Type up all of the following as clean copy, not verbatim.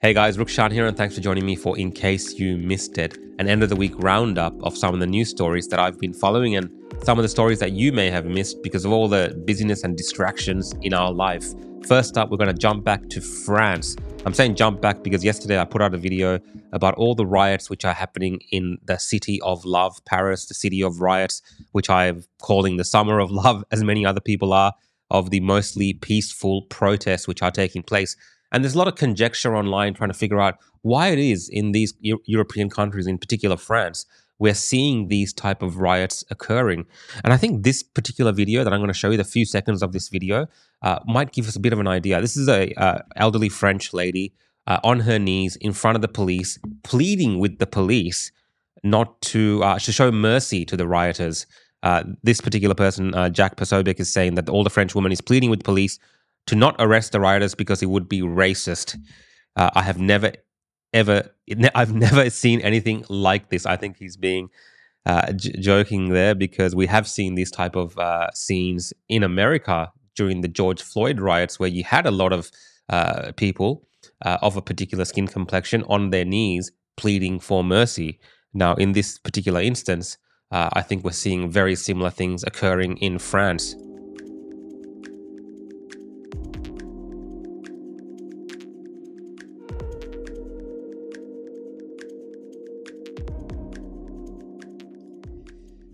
Hey guys, Rukshan here, and thanks for joining me for In Case You Missed It, an end of the week roundup of some of the news stories that I've been following and some of the stories that you may have missed because of all the busyness and distractions in our life. First up, we're going to jump back to France. I'm saying jump back because yesterday I put out a video about all the riots which are happening in the city of love, Paris, the city of riots, which I'm calling the summer of love, as many other people are, of the mostly peaceful protests which are taking place. And there's a lot of conjecture online trying to figure out why it is in these European countries, in particular France, we're seeing these type of riots occurring. And I think this particular video that I'm going to show you, the few seconds of this video, might give us a bit of an idea. This is a elderly French lady on her knees in front of the police, pleading with the police not to show mercy to the rioters. This particular person, Jack Posobiec, is saying that the older French woman is pleading with police to not arrest the rioters because it would be racist. I've never seen anything like this. I think he's being joking there because we have seen these type of scenes in America during the George Floyd riots, where you had a lot of people of a particular skin complexion on their knees pleading for mercy. Now, in this particular instance, I think we're seeing very similar things occurring in France.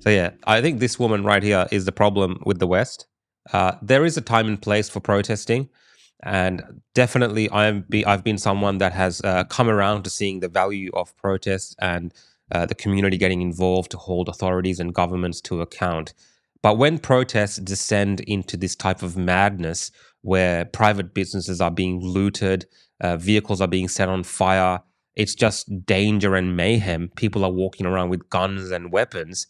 So yeah, I think this woman right here is the problem with the West. There is a time and place for protesting, and definitely I've been someone that has come around to seeing the value of protests and the community getting involved to hold authorities and governments to account. But when protests descend into this type of madness, where private businesses are being looted, vehicles are being set on fire, it's just danger and mayhem. People are walking around with guns and weapons.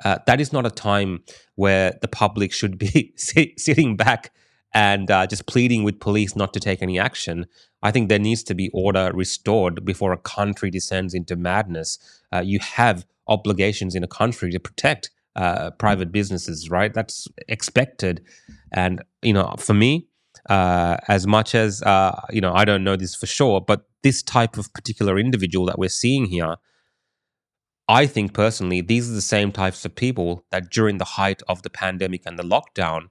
That is not a time where the public should be sitting back and just pleading with police not to take any action. I think there needs to be order restored before a country descends into madness. You have obligations in a country to protect private businesses, right? That's expected. And, for me, as much as, I don't know this for sure, but this type of particular individual that we're seeing here, I think personally, these are the same types of people that during the height of the pandemic and the lockdown,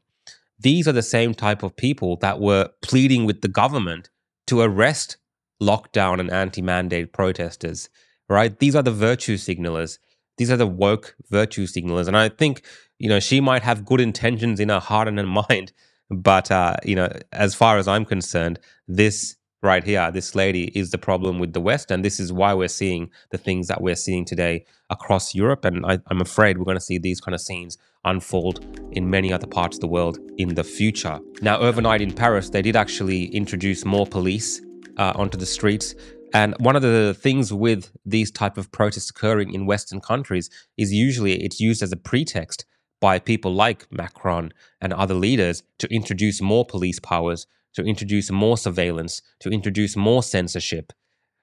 these are the same type of people that were pleading with the government to arrest lockdown and anti-mandate protesters, right? These are the virtue signalers. These are the woke virtue signalers. And I think, she might have good intentions in her heart and her mind, but, as far as I'm concerned, this right here, this lady is the problem with the West, and this is why we're seeing the things that we're seeing today across Europe, and I'm afraid we're going to see these kind of scenes unfold in many other parts of the world in the future. Now, overnight in Paris, they did actually introduce more police onto the streets, and one of the things with these type of protests occurring in Western countries is usually it's used as a pretext by people like Macron and other leaders to introduce more police powers, to introduce more surveillance, to introduce more censorship,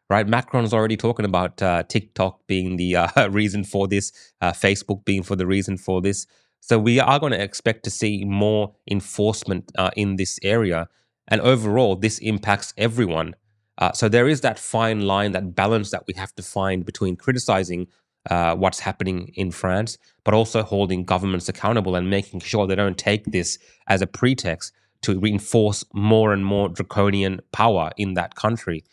right? Macron's already talking about TikTok being the reason for this, Facebook being for the reason for this. So we are going to expect to see more enforcement in this area. And overall, this impacts everyone. So there is that fine line, that balance that we have to find between criticizing what's happening in France, but also holding governments accountable and making sure they don't take this as a pretext to reinforce more and more draconian power in that country.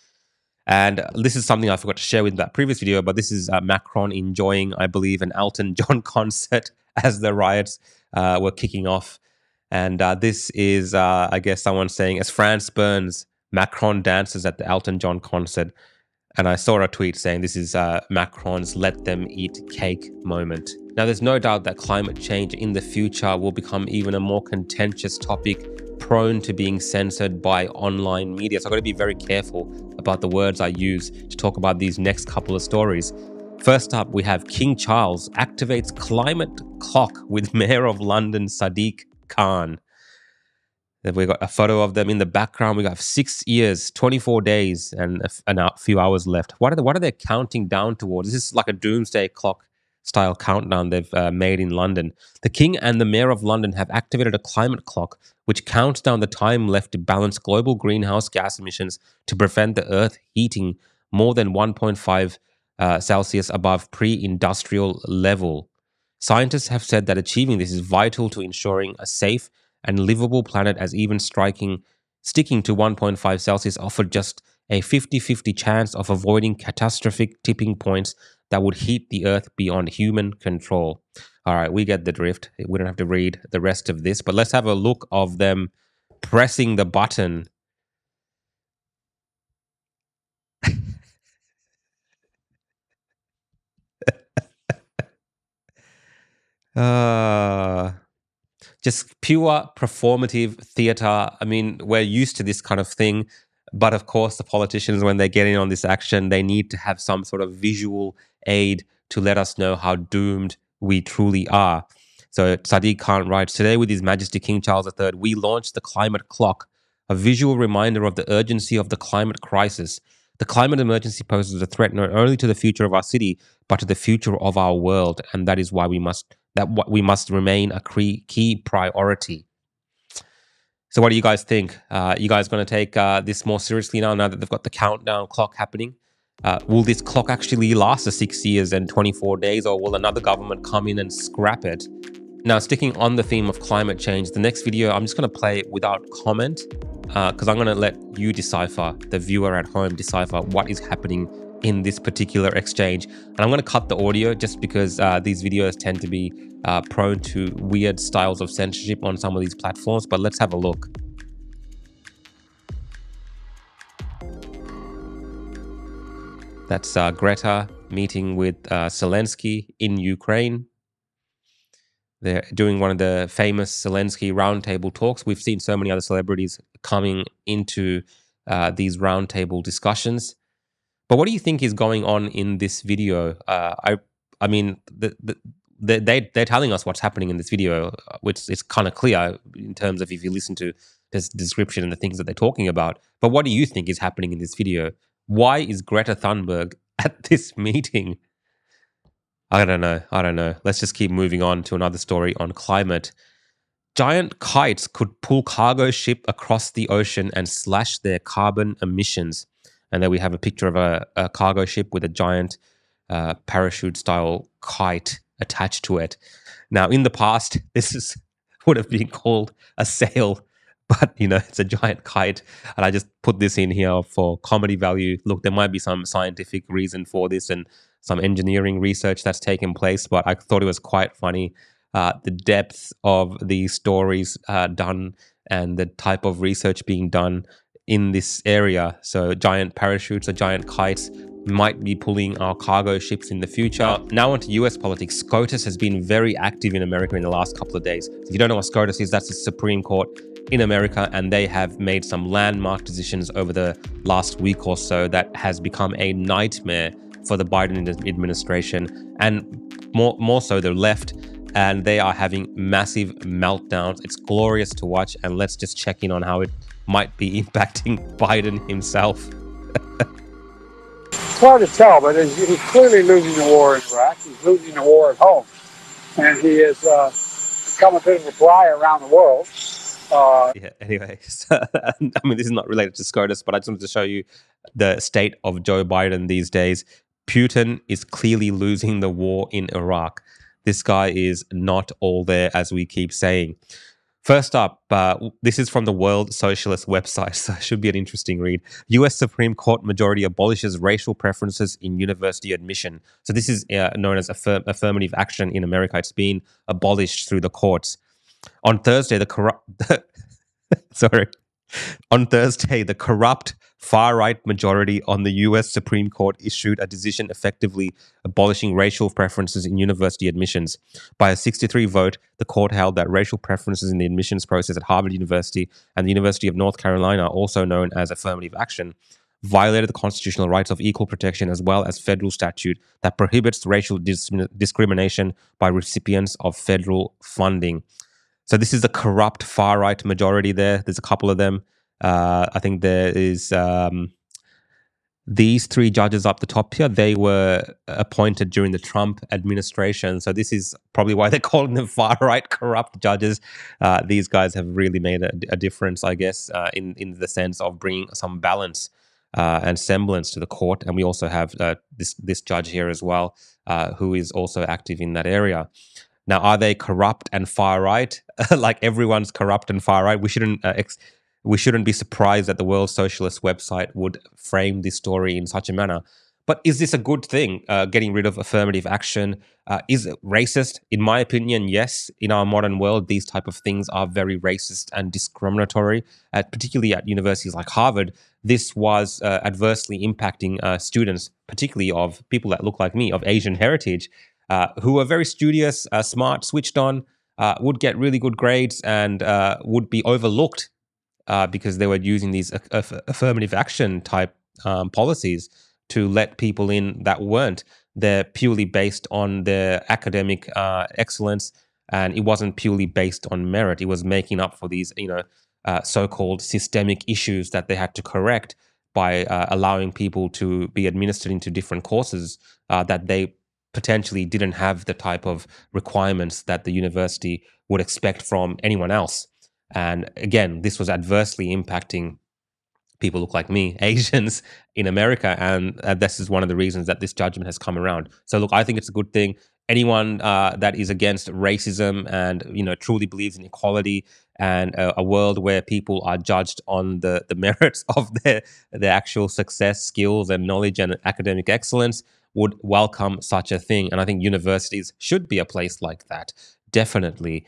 And this is something I forgot to share with that previous video, but this is Macron enjoying, I believe, an Elton John concert as the riots were kicking off. And this is, I guess, someone saying, as France burns, Macron dances at the Elton John concert. And I saw a tweet saying this is Macron's let them eat cake moment. Now, there's no doubt that climate change in the future will become even a more contentious topic, prone to being censored by online media. So I've got to be very careful about the words I use to talk about these next couple of stories. First up, we have King Charles activates climate clock with Mayor of London Sadiq Khan. We've got a photo of them in the background. We got 6 years, 24 days, and a few hours left. What are they counting down towards? Is this like a doomsday clock style countdown they've made in London. The King and the Mayor of London have activated a climate clock which counts down the time left to balance global greenhouse gas emissions to prevent the Earth heating more than 1.5 Celsius above pre-industrial level. Scientists have said that achieving this is vital to ensuring a safe and livable planet, as even sticking to 1.5 Celsius offered just a 50-50 chance of avoiding catastrophic tipping points that would heat the Earth beyond human control. All right, we get the drift. We don't have to read the rest of this, but let's have a look of them pressing the button. Just pure performative theater. I mean, we're used to this kind of thing, but of course, the politicians, when they get in on this action, they need to have some sort of visual aid to let us know how doomed we truly are. So Sadiq Khan writes, today with His Majesty King Charles III, we launched the climate clock, a visual reminder of the urgency of the climate crisis. The climate emergency poses a threat not only to the future of our city, but to the future of our world, and that is why we must remain a key priority. So what do you guys think? You guys going to take this more seriously now that they've got the countdown clock happening? Will this clock actually last the 6 years and 24 days, or will another government come in and scrap it? Now, sticking on the theme of climate change, the next video I'm just going to play without comment because I'm going to let you decipher, the viewer at home decipher what is happening in this particular exchange. And I'm going to cut the audio just because these videos tend to be prone to weird styles of censorship on some of these platforms. But let's have a look. That's Greta meeting with Zelensky in Ukraine. They're doing one of the famous Zelensky roundtable talks. We've seen so many other celebrities coming into these roundtable discussions. But what do you think is going on in this video? I mean, they're telling us what's happening in this video, which is kind of clear in terms of if you listen to this description and the things that they're talking about. But what do you think is happening in this video? Why is Greta Thunberg at this meeting? I don't know. Let's just keep moving on to another story on climate. Giant kites could pull cargo ship across the ocean and slash their carbon emissions. And then we have a picture of a cargo ship with a giant parachute-style kite attached to it. Now, in the past, would have been called a sail, but, it's a giant kite. And I just put this in here for comedy value. Look, there might be some scientific reason for this and some engineering research that's taken place, but I thought it was quite funny. The depth of the stories done and the type of research being done in this area. So giant parachutes or giant kites might be pulling our cargo ships in the future. Now onto US politics. SCOTUS has been very active in America in the last couple of days. If you don't know what SCOTUS is, that's the Supreme Court in America, and they have made some landmark decisions over the last week or so that has become a nightmare for the Biden administration, and more so the left, and they are having massive meltdowns. It's glorious to watch, and let's just check in on how it might be impacting Biden himself. It's hard to tell, but he's clearly losing the war in Iraq. He's losing the war at home, and he has become a bit of a pariah around the world. Anyway, I mean, this is not related to SCOTUS, but I just wanted to show you the state of Joe Biden these days. Putin is clearly losing the war in Iraq. This guy is not all there, as we keep saying. First up, this is from the World Socialist website, so it should be an interesting read. US Supreme Court majority abolishes racial preferences in university admission. So this is known as affirmative action in America. It's been abolished through the courts. On Thursday, the corrupt far-right majority on the US Supreme Court issued a decision effectively abolishing racial preferences in university admissions. By a 6-3 vote, the court held that racial preferences in the admissions process at Harvard University and the University of North Carolina, also known as affirmative action, violated the constitutional rights of equal protection as well as federal statute that prohibits racial discrimination by recipients of federal funding. So this is the corrupt far-right majority there. There's a couple of them. I think there is These three judges up the top here, they were appointed during the Trump administration. So this is probably why they're calling them far-right corrupt judges. These guys have really made a difference, I guess, in the sense of bringing some balance and semblance to the court. And we also have this judge here as well, who is also active in that area. Now, are they corrupt and far right? Like everyone's corrupt and far right. We shouldn't be surprised that the World Socialist website would frame this story in such a manner. But is this a good thing? Getting rid of affirmative action is it racist? In my opinion, yes. In our modern world, these type of things are very racist and discriminatory. Particularly at universities like Harvard, this was adversely impacting students, particularly of people that look like me, of Asian heritage, who are very studious, smart, switched on, would get really good grades and would be overlooked because they were using these affirmative action type policies to let people in that weren't. They're purely based on their academic excellence, and it wasn't purely based on merit. It was making up for these, so-called systemic issues that they had to correct by allowing people to be administered into different courses that they potentially didn't have the type of requirements that the university would expect from anyone else. And again, this was adversely impacting people look like me, Asians in America. And this is one of the reasons that this judgment has come around. So look, I think it's a good thing. Anyone that is against racism and, truly believes in equality and a world where people are judged on the merits of their actual success, skills and knowledge and academic excellence would welcome such a thing. And I think universities should be a place like that. Definitely.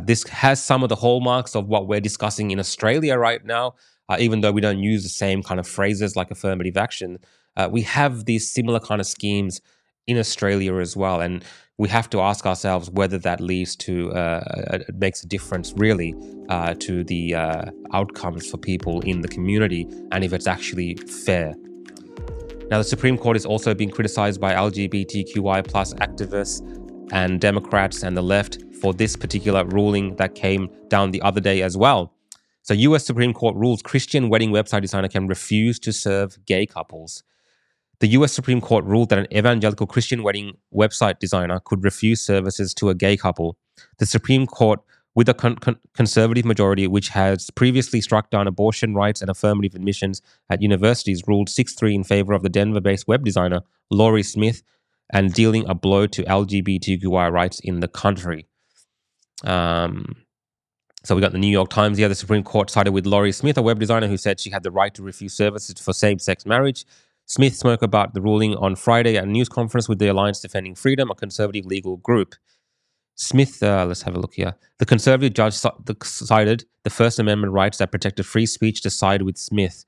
This has some of the hallmarks of what we're discussing in Australia right now. Even though we don't use the same kind of phrases like affirmative action, we have these similar kind of schemes in Australia as well. And we have to ask ourselves whether that leads to, it makes a difference really to the outcomes for people in the community and if it's actually fair. Now, the Supreme Court is also being criticized by LGBTQI plus activists and Democrats and the left for this particular ruling that came down the other day as well. So US Supreme Court rules Christian wedding website designer can refuse to serve gay couples. The US Supreme Court ruled that an evangelical Christian wedding website designer could refuse services to a gay couple. The Supreme Court, with a conservative majority which has previously struck down abortion rights and affirmative admissions at universities, ruled 6-3 in favor of the Denver-based web designer Laurie Smith and dealing a blow to LGBTQI rights in the country. So we got the New York Times here. The Supreme Court sided with Laurie Smith, a web designer who said she had the right to refuse services for same-sex marriage. Smith spoke about the ruling on Friday at a news conference with the Alliance Defending Freedom, a conservative legal group. Smith, let's have a look here. The conservative judge cited the First Amendment rights that protected free speech to side with Smith.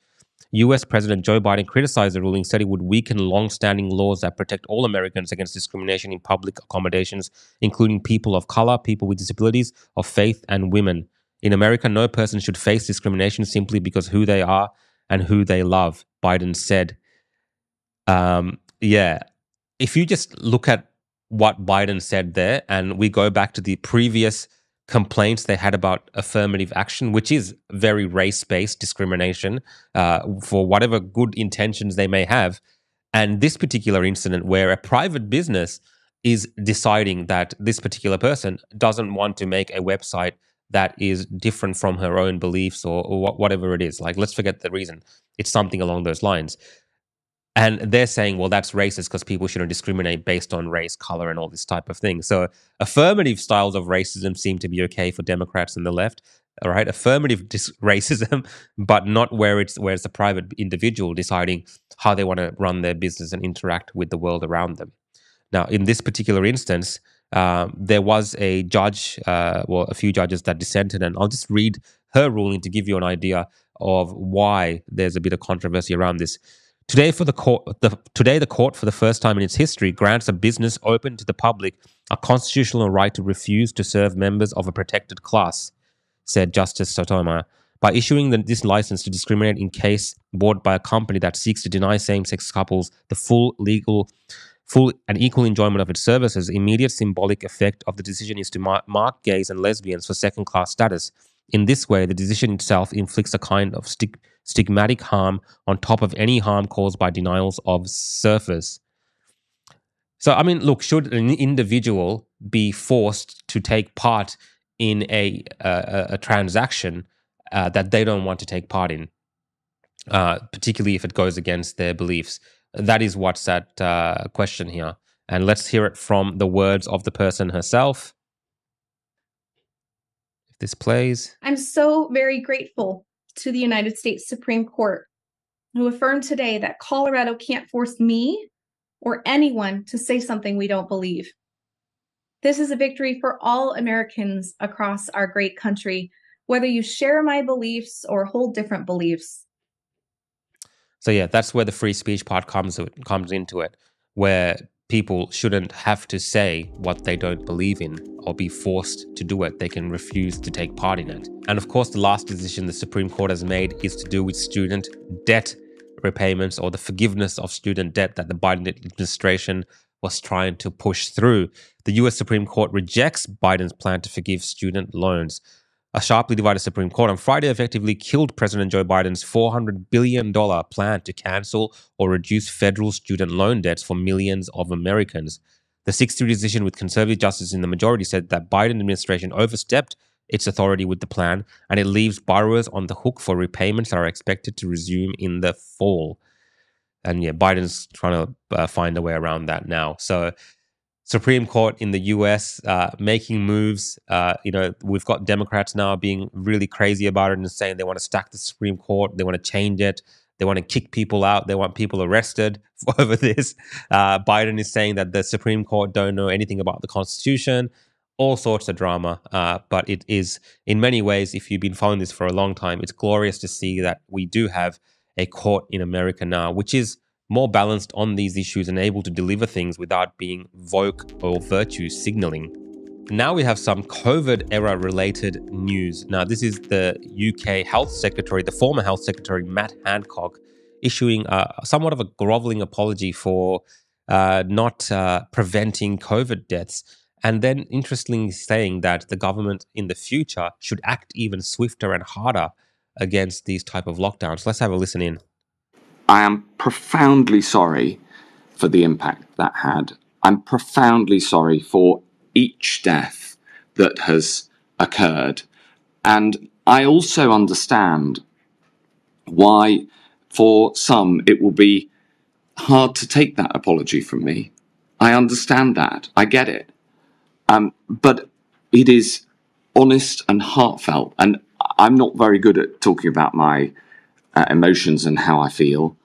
US President Joe Biden criticized the ruling, said it would weaken long-standing laws that protect all Americans against discrimination in public accommodations, including people of color, people with disabilities, of faith, and women. In America, no person should face discrimination simply because who they are and who they love, Biden said. If you just look at what Biden said there, and we go back to the previous complaints they had about affirmative action, which is very race-based discrimination for whatever good intentions they may have. And this particular incident where a private business is deciding that this particular person doesn't want to make a website that is different from her own beliefs or whatever it is. Like, let's forget the reason. It's something along those lines. And they're saying, well, that's racist because people shouldn't discriminate based on race, color, and all this type of thing. So affirmative styles of racism seem to be okay for Democrats and the left, all right? Affirmative racism, but not where it's a private individual deciding how they want to run their business and interact with the world around them. Now, in this particular instance, there was a judge, a few judges that dissented, and I'll just read her ruling to give you an idea of why there's a bit of controversy around this. Today, the court, for the first time in its history, grants a business open to the public a constitutional right to refuse to serve members of a protected class, said Justice Sotomayor. By issuing this license to discriminate in case bought by a company that seeks to deny same-sex couples the full and equal enjoyment of its services, immediate symbolic effect of the decision is to mark gays and lesbians for second-class status. In this way, the decision itself inflicts a kind of stigmatic harm on top of any harm caused by denials of service. So, I mean, look, should an individual be forced to take part in a transaction that they don't want to take part in, particularly if it goes against their beliefs? That is what's at question here. And let's hear it from the words of the person herself. If this plays. I'm so very grateful to the United States Supreme Court, who affirmed today that Colorado can't force me or anyone to say something we don't believe. This is a victory for all Americans across our great country, whether you share my beliefs or hold different beliefs. So yeah, that's where the free speech part comes into it, where people shouldn't have to say what they don't believe in or be forced to do it. They can refuse to take part in it. And of course, the last decision the Supreme Court has made is to do with student debt repayments, or the forgiveness of student debt that the Biden administration was trying to push through. The US Supreme Court rejects Biden's plan to forgive student loans. A sharply divided Supreme Court on Friday effectively killed President Joe Biden's $400 billion plan to cancel or reduce federal student loan debts for millions of Americans. The 6-3 decision with conservative justices in the majority said that Biden administration overstepped its authority with the plan, and it leaves borrowers on the hook for repayments that are expected to resume in the fall. And yeah, Biden's trying to find a way around that now. So Supreme Court in the US making moves. We've got Democrats now being really crazy about it and saying they want to stack the Supreme Court. They want to change it. They want to kick people out. They want people arrested over this. Biden is saying that the Supreme Court don't know anything about the Constitution. All sorts of drama. But it is, in many ways, if you've been following this for a long time, it's glorious to see that we do have a court in America now, which is more balanced on these issues and able to deliver things without being woke or virtue signaling. Now we have some COVID era related news. Now, this is the UK Health Secretary, the former Health Secretary, Matt Hancock, issuing somewhat of a groveling apology for not preventing COVID deaths. And then interestingly saying that the government in the future should act even swifter and harder against these type of lockdowns. Let's have a listen in. I am profoundly sorry for the impact that had. I'm profoundly sorry for each death that has occurred. And I also understand why, for some, it will be hard to take that apology from me. I understand that. I get it. But it is honest and heartfelt. And I'm not very good at talking about my emotions and how I feel.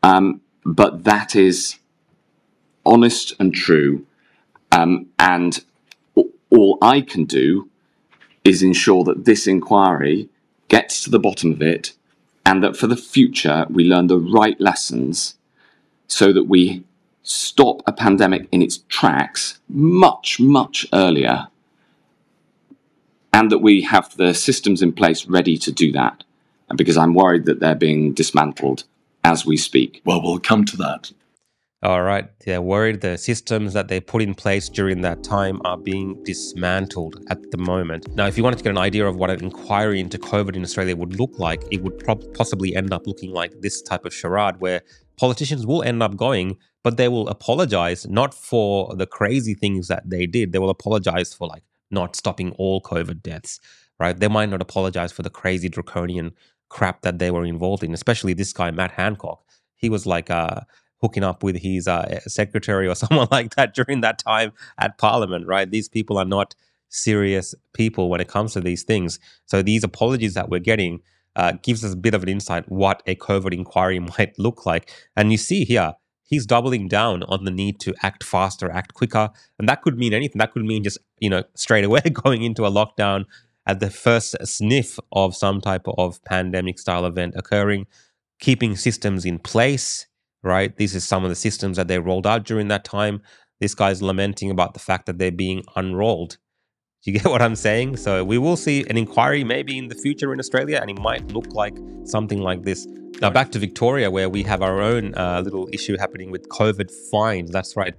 But that is honest and true. And all I can do is ensure that this inquiry gets to the bottom of it, and that for the future we learn the right lessons so that we stop a pandemic in its tracks much, much earlier, and that we have the systems in place ready to do that. And because I'm worried that they're being dismantled as we speak. Well, we'll come to that. All right. They're worried the systems that they put in place during that time are being dismantled at the moment. Now, if you wanted to get an idea of what an inquiry into COVID in Australia would look like, it would possibly end up looking like this type of charade where politicians will end up going, but they will apologize not for the crazy things that they did. They will apologize for like not stopping all COVID deaths, right? They might not apologize for the crazy draconian crap that they were involved in, especially this guy, Matt Hancock. He was like hooking up with his secretary or someone like that during that time at Parliament, right? These people are not serious people when it comes to these things. So these apologies that we're getting gives us a bit of an insight what a COVID inquiry might look like. And you see here, he's doubling down on the need to act faster, act quicker. And that could mean anything. That could mean just, straight away going into a lockdown at the first sniff of some type of pandemic style event occurring, keeping systems in place, right? This is some of the systems that they rolled out during that time. This guy's lamenting about the fact that they're being unrolled. Do you get what I'm saying? So we will see an inquiry maybe in the future in Australia, and it might look like something like this. Now back to Victoria, where we have our own little issue happening with COVID fines. That's right.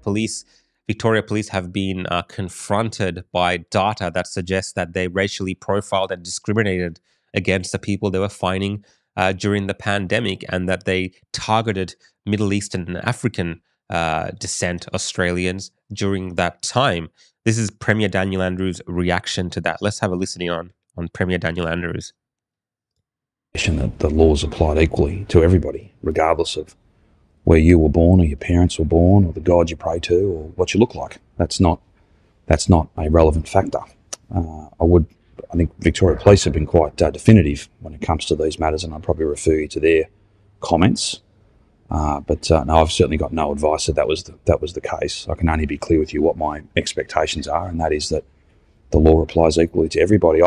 Victoria Police have been confronted by data that suggests that they racially profiled and discriminated against the people they were fining during the pandemic, and that they targeted Middle Eastern and African descent Australians during that time. This is Premier Daniel Andrews' reaction to that. Let's have a listening on Premier Daniel Andrews. That the laws applied equally to everybody, regardless of where you were born or your parents were born or the God you pray to or what you look like. That's not a relevant factor. I think Victoria Police have been quite definitive when it comes to these matters, and I'd probably refer you to their comments. But no, I've certainly got no advice that was the case. I can only be clear with you what my expectations are, and that is that the law applies equally to everybody.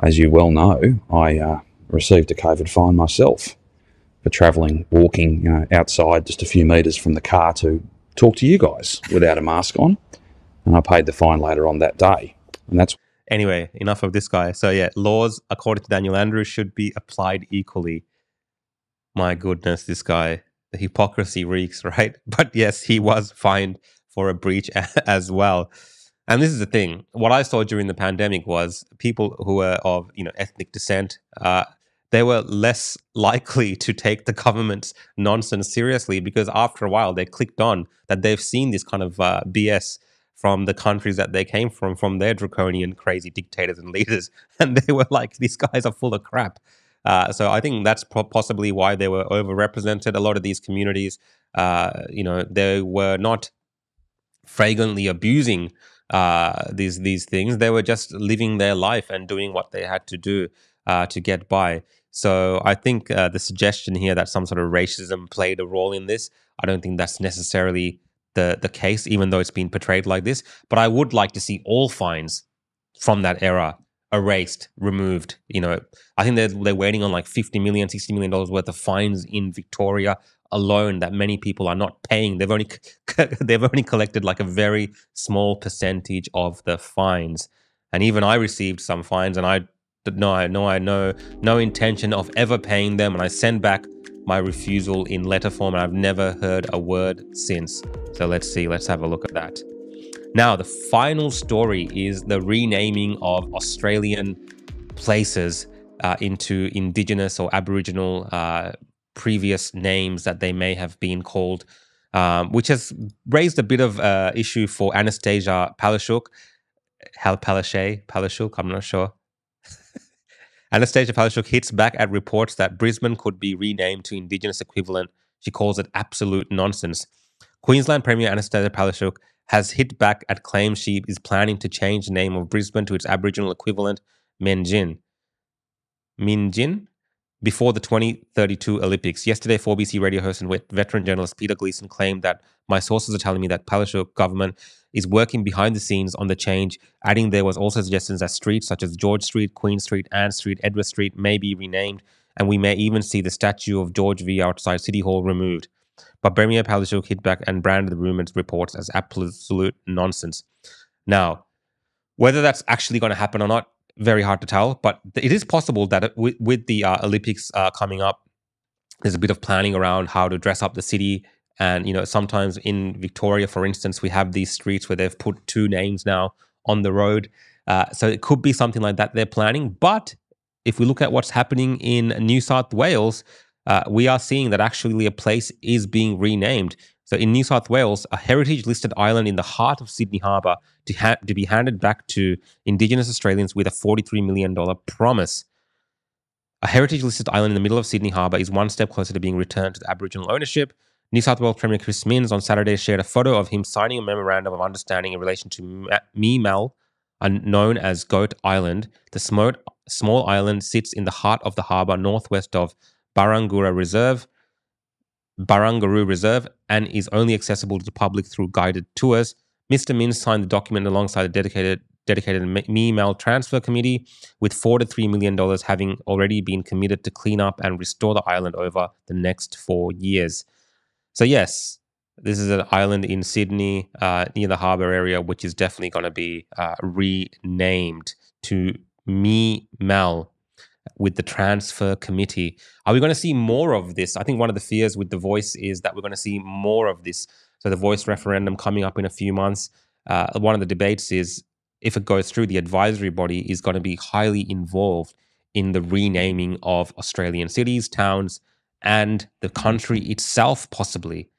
As you well know, I received a COVID fine myself for walking outside just a few metres from the car to talk to you guys without a mask on, and I paid the fine later on that day. And that's anyway. Enough of this guy. So yeah, laws according to Daniel Andrews should be applied equally. My goodness, this guy. The hypocrisy reeks, right? But yes, he was fined for a breach as well. And this is the thing. What I saw during the pandemic was people who were of ethnic descent, they were less likely to take the government's nonsense seriously, because after a while they clicked on that they've seen this kind of BS from the countries that they came from their draconian, crazy dictators and leaders. And they were like, these guys are full of crap. So I think that's possibly why they were overrepresented. A lot of these communities, they were not flagrantly abusing these things. They were just living their life and doing what they had to do to get by. So I think the suggestion here that some sort of racism played a role in this, I don't think that's necessarily the case, even though it's been portrayed like this. But I would like to see all fines from that era erased, removed. I think they're waiting on like $50 million, $60 million worth of fines in Victoria alone that many people are not paying. They've only collected like a very small percentage of the fines, and even I received some fines, and I no intention of ever paying them, and I send back my refusal in letter form, and I've never heard a word since. So let's have a look at that. Now, the final story is the renaming of Australian places into Indigenous or Aboriginal previous names that they may have been called, which has raised a bit of issue for Anastasia Palaszczuk. Palaszczuk, I'm not sure. Anastasia Palaszczuk hits back at reports that Brisbane could be renamed to Indigenous equivalent. She calls it absolute nonsense. Queensland Premier Anastasia Palaszczuk has hit back at claims she is planning to change the name of Brisbane to its Aboriginal equivalent, Minjin, before the 2032 Olympics. Yesterday, 4BC radio host and veteran journalist Peter Gleeson claimed that my sources are telling me that Palaszczuk government is working behind the scenes on the change, adding there was also suggestions that streets such as George Street, Queen Street, Ann Street, Edward Street may be renamed, and we may even see the statue of George V outside City Hall removed. But Premier Palaszczuk hit back and branded the rumors reports as absolute nonsense. Now, whether that's actually going to happen or not, very hard to tell, but it is possible that with the Olympics coming up, there's a bit of planning around how to dress up the city. And, sometimes in Victoria, for instance, we have these streets where they've put two names now on the road. So it could be something like that they're planning. But if we look at what's happening in New South Wales, we are seeing that actually a place is being renamed. So in New South Wales, a heritage-listed island in the heart of Sydney Harbour to be handed back to Indigenous Australians with a $43 million promise. A heritage-listed island in the middle of Sydney Harbour is one step closer to being returned to Aboriginal ownership. New South Wales Premier Chris Minns on Saturday shared a photo of him signing a memorandum of understanding in relation to Meemal, known as Goat Island. The small island sits in the heart of the harbour, northwest of Barangaroo Reserve, and is only accessible to the public through guided tours. Mr. Minns signed the document alongside the dedicated Meemal Transfer Committee, with $4 to $3 million having already been committed to clean up and restore the island over the next 4 years. So yes, this is an island in Sydney near the harbour area, which is definitely going to be renamed to Meemal with the transfer committee. Are we going to see more of this? I think one of the fears with the Voice is that we're going to see more of this. So the Voice referendum coming up in a few months. One of the debates is, if it goes through, the advisory body is going to be highly involved in the renaming of Australian cities, towns, and the country itself, possibly.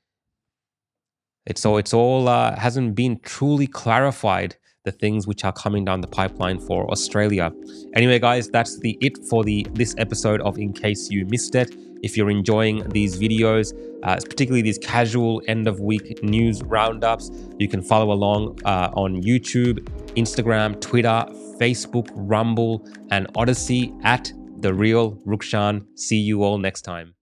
It's all hasn't been truly clarified, the things which are coming down the pipeline for Australia. Anyway, guys, that's it for this episode of In Case You Missed It. If you're enjoying these videos, particularly these casual end of week news roundups, you can follow along on YouTube, Instagram, Twitter, Facebook, Rumble, and Odyssey at The Real Rukshan. See you all next time.